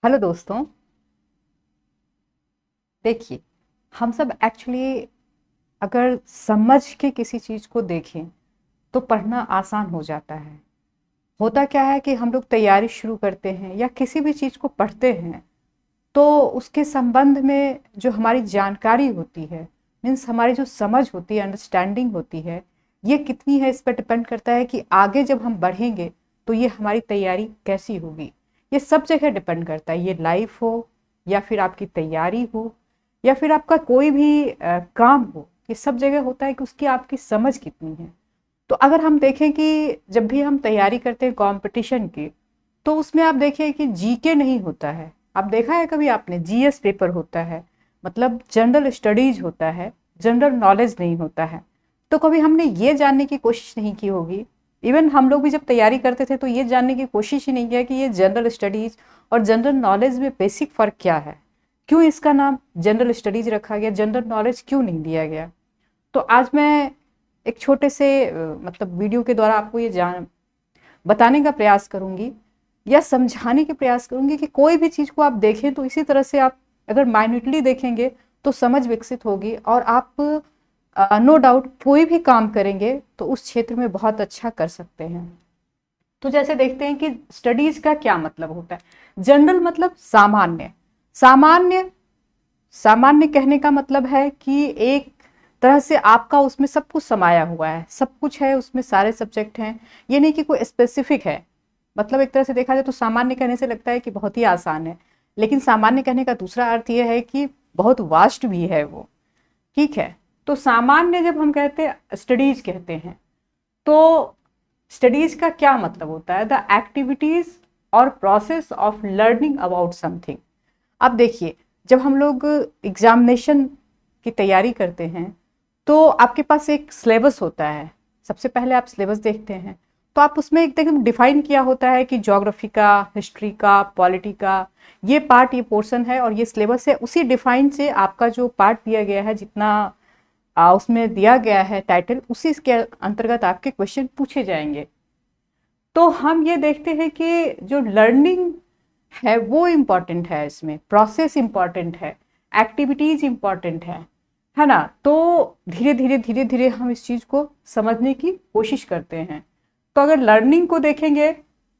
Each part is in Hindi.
हेलो दोस्तों। देखिए, हम सब एक्चुअली अगर समझ के किसी चीज़ को देखें तो पढ़ना आसान हो जाता है। होता क्या है कि हम लोग तैयारी शुरू करते हैं या किसी भी चीज़ को पढ़ते हैं तो उसके संबंध में जो हमारी जानकारी होती है, मीन्स हमारी जो समझ होती है, अंडरस्टैंडिंग होती है, ये कितनी है इस पर डिपेंड करता है कि आगे जब हम बढ़ेंगे तो ये हमारी तैयारी कैसी होगी। ये सब जगह डिपेंड करता है, ये लाइफ हो या फिर आपकी तैयारी हो या फिर आपका कोई भी काम हो। ये सब जगह होता है कि उसकी आपकी समझ कितनी है। तो अगर हम देखें कि जब भी हम तैयारी करते हैं कंपटीशन की, तो उसमें आप देखिए कि जीके नहीं होता है। आप देखा है कभी आपने, जीएस पेपर होता है, मतलब जनरल स्टडीज होता है, जनरल नॉलेज नहीं होता है। तो कभी हमने ये जानने की कोशिश नहीं की होगी। इवन हम लोग भी जब तैयारी करते थे तो ये जानने की कोशिश ही नहीं किया कि ये जनरल स्टडीज और जनरल नॉलेज में बेसिक फ़र्क क्या है, क्यों इसका नाम जनरल स्टडीज रखा गया, जनरल नॉलेज क्यों नहीं दिया गया। तो आज मैं एक छोटे से मतलब वीडियो के द्वारा आपको ये जान बताने का प्रयास करूंगी या समझाने के प्रयास करूंगी कि कोई भी चीज़ को आप देखें तो इसी तरह से आप अगर माइन्यूटली देखेंगे तो समझ विकसित होगी और आप नो डाउट कोई भी काम करेंगे तो उस क्षेत्र में बहुत अच्छा कर सकते हैं। तो जैसे देखते हैं कि स्टडीज का क्या मतलब होता है। जनरल मतलब सामान्य। सामान्य सामान्य कहने का मतलब है कि एक तरह से आपका उसमें सब कुछ समाया हुआ है, सब कुछ है उसमें, सारे सब्जेक्ट हैं। ये नहीं कि कोई स्पेसिफिक है। मतलब एक तरह से देखा जाए तो सामान्य कहने से लगता है कि बहुत ही आसान है, लेकिन सामान्य कहने का दूसरा अर्थ ये है कि बहुत वास्ट भी है वो। ठीक है। तो सामान्य जब हम कहते हैं, स्टडीज कहते हैं, तो स्टडीज का क्या मतलब होता है? द एक्टिविटीज और process of learning about something. अब देखिए, जब हम लोग एग्जामिनेशन की तैयारी करते हैं तो आपके पास एक सिलेबस होता है। सबसे पहले आप सिलेबस देखते हैं तो आप उसमें एकदम डिफाइन किया होता है कि ज्योग्राफी का, हिस्ट्री का, पॉलिटी का ये पार्ट, ये पोर्शन है और ये सिलेबस है। उसी डिफाइन से आपका जो पार्ट दिया गया है, जितना उसमें दिया गया है टाइटल, उसी के अंतर्गत आपके क्वेश्चन पूछे जाएंगे। तो हम ये देखते हैं कि जो लर्निंग है वो इम्पॉर्टेंट है, इसमें प्रोसेस इम्पॉर्टेंट है, एक्टिविटीज इम्पॉर्टेंट है ना। तो धीरे धीरे धीरे धीरे हम इस चीज़ को समझने की कोशिश करते हैं। तो अगर लर्निंग को देखेंगे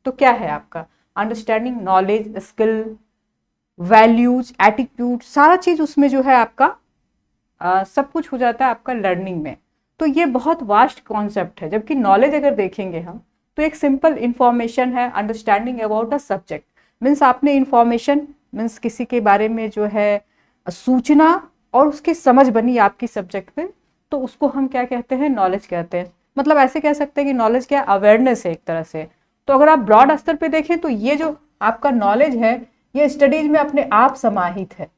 तो क्या है आपका understanding, knowledge, skill, values, attitude, सारा चीज़ उसमें जो है आपका सब कुछ हो जाता है आपका लर्निंग में। तो ये बहुत वास्ट कॉन्सेप्ट है। जबकि नॉलेज अगर देखेंगे हम तो एक सिंपल इंफॉर्मेशन है, understanding about a subject. Means आपने इंफॉर्मेशन, मीन्स किसी के बारे में जो है सूचना, और उसकी समझ बनी आपकी सब्जेक्ट पे, तो उसको हम क्या कहते हैं? नॉलेज कहते हैं। मतलब ऐसे कह सकते हैं कि नॉलेज क्या, अवेयरनेस है एक तरह से। तो अगर आप ब्रॉड स्तर पे देखें तो ये जो आपका नॉलेज है ये स्टडीज में अपने आप समाहित है।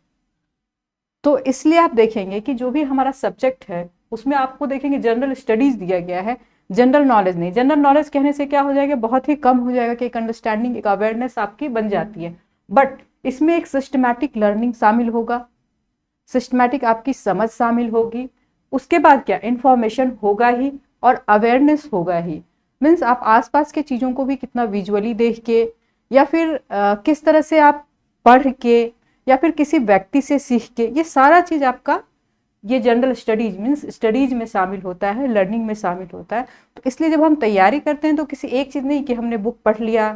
तो इसलिए आप देखेंगे कि जो भी हमारा सब्जेक्ट है उसमें आपको देखेंगे जनरल स्टडीज दिया गया है, जनरल नॉलेज नहीं। जनरल नॉलेज कहने से क्या हो जाएगा, बहुत ही कम हो जाएगा कि एक अंडरस्टैंडिंग, एक अवेयरनेस आपकी बन जाती है। बट इसमें एक सिस्टमैटिक लर्निंग शामिल होगा, सिस्टमैटिक आपकी समझ शामिल होगी। उसके बाद क्या, इंफॉर्मेशन होगा ही और अवेयरनेस होगा ही। मीन्स आप आसपास के चीज़ों को भी कितना विजुअली देख के या फिर किस तरह से आप पढ़ के या फिर किसी व्यक्ति से सीख के, ये सारा चीज़ आपका ये जनरल स्टडीज मीन्स स्टडीज में शामिल होता है, लर्निंग में शामिल होता है। तो इसलिए जब हम तैयारी करते हैं तो किसी एक चीज़ नहीं कि हमने बुक पढ़ लिया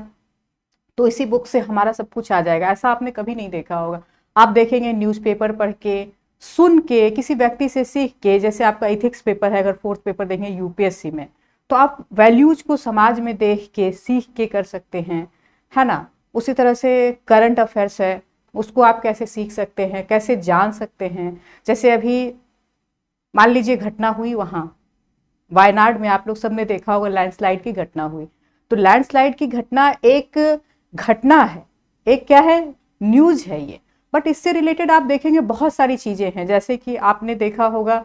तो इसी बुक से हमारा सब कुछ आ जाएगा, ऐसा आपने कभी नहीं देखा होगा। आप देखेंगे न्यूज़पेपर पढ़ के, सुन के, किसी व्यक्ति से सीख के। जैसे आपका इथिक्स पेपर है, अगर फोर्थ पेपर देखें यूपीएससी में, तो आप वैल्यूज को समाज में देख के, सीख के कर सकते हैं, है ना। उसी तरह से करंट अफेयर्स है, उसको आप कैसे सीख सकते हैं, कैसे जान सकते हैं। जैसे अभी मान लीजिए घटना हुई वहाँ वायनाड में, आप लोग सबने देखा होगा लैंडस्लाइड की घटना हुई। तो लैंडस्लाइड की घटना एक घटना है, एक क्या है, न्यूज है ये। बट इससे रिलेटेड आप देखेंगे बहुत सारी चीजें हैं। जैसे कि आपने देखा होगा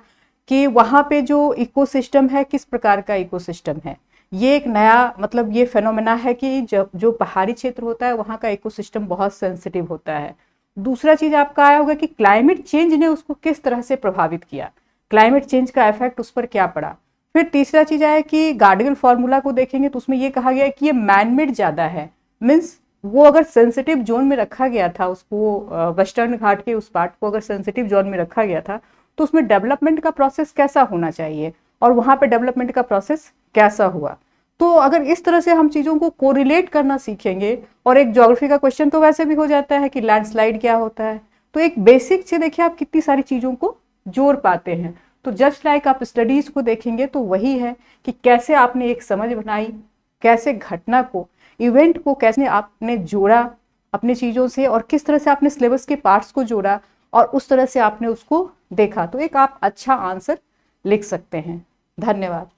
कि वहाँ पे जो इकोसिस्टम है, किस प्रकार का इकोसिस्टम है। ये एक नया मतलब ये फेनोमेना है कि जब जो पहाड़ी क्षेत्र होता है वहाँ का इकोसिस्टम बहुत सेंसिटिव होता है। दूसरा चीज आपका आया होगा कि क्लाइमेट चेंज ने उसको किस तरह से प्रभावित किया, क्लाइमेट चेंज का इफेक्ट उस पर क्या पड़ा। फिर तीसरा चीज आया कि गार्डियल फार्मूला को देखेंगे तो उसमें ये कहा गया है कि ये मैनमेड ज्यादा है। मीन्स वो अगर सेंसिटिव जोन में रखा गया था उसको, वेस्टर्न घाट के उस पार्ट को अगर सेंसिटिव जोन में रखा गया था, तो उसमें डेवलपमेंट का प्रोसेस कैसा होना चाहिए और वहां पे डेवलपमेंट का प्रोसेस कैसा हुआ। तो अगर इस तरह से हम चीजों को कोरिलेट करना सीखेंगे, और एक ज्योग्राफी का क्वेश्चन तो वैसे भी हो जाता है कि लैंडस्लाइड क्या होता है, तो एक बेसिक से देखिए आप कितनी सारी चीजों को जोड़ पाते हैं। तो जस्ट लाइक आप स्टडीज को देखेंगे तो वही है कि कैसे आपने एक समझ बनाई, कैसे घटना को, इवेंट को कैसे आपने जोड़ा अपनी चीजों से, और किस तरह से आपने सिलेबस के पार्ट्स को जोड़ा और उस तरह से आपने उसको देखा, तो एक आप अच्छा आंसर लिख सकते हैं। धन्यवाद।